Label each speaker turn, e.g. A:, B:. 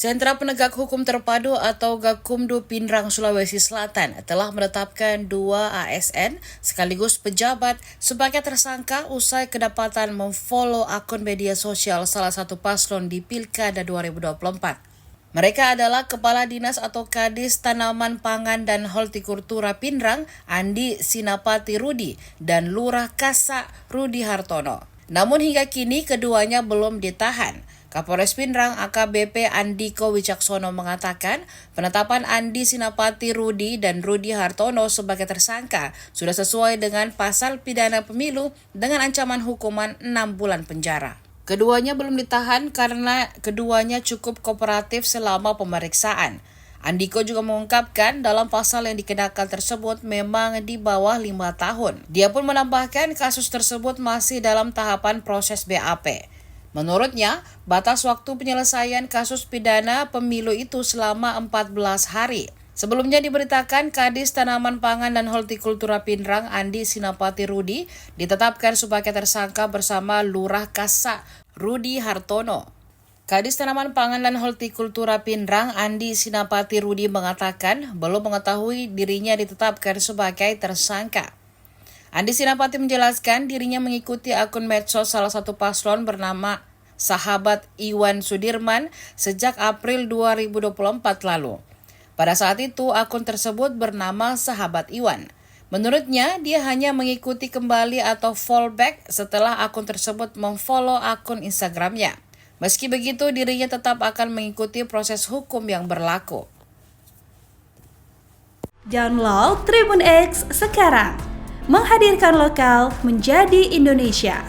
A: Sentra Penegak Hukum Terpadu atau Gakumdu Pinrang Sulawesi Selatan telah menetapkan 2 ASN sekaligus pejabat sebagai tersangka usai kedapatan memfollow akun media sosial salah satu paslon di Pilkada 2024. Mereka adalah Kepala Dinas atau Kadis Tanaman Pangan dan Hortikultura Pinrang, Andi Sinapati Rudi, dan Lurah Kasa Rudi Hartono. Namun hingga kini keduanya belum ditahan. Kapolres Pinrang AKBP Andiko Wicaksono mengatakan penetapan Andi Sinapati Rudi dan Rudi Hartono sebagai tersangka sudah sesuai dengan pasal pidana pemilu dengan ancaman hukuman 6 bulan penjara. Keduanya belum ditahan karena keduanya cukup kooperatif selama pemeriksaan. Andiko juga mengungkapkan dalam pasal yang dikenakan tersebut memang di bawah 5 tahun. Dia pun menambahkan kasus tersebut masih dalam tahapan proses BAP. Menurutnya, batas waktu penyelesaian kasus pidana pemilu itu selama 14 hari. Sebelumnya diberitakan Kadis Tanaman Pangan dan Hortikultura Pinrang Andi Sinapati Rudi ditetapkan sebagai tersangka bersama Lurah Kasa Rudi Hartono. Kadis Tanaman Pangan dan Hortikultura Pinrang Andi Sinapati Rudi mengatakan belum mengetahui dirinya ditetapkan sebagai tersangka. Andi Sinapati menjelaskan dirinya mengikuti akun medsos salah satu paslon bernama Sahabat Iwan Sudirman sejak April 2024 lalu. Pada saat itu akun tersebut bernama Sahabat Iwan. Menurutnya dia hanya mengikuti kembali atau fallback setelah akun tersebut memfollow akun Instagramnya. Meski begitu dirinya tetap akan mengikuti proses hukum yang berlaku.
B: Download Tribun X sekarang. Menghadirkan lokal menjadi Indonesia.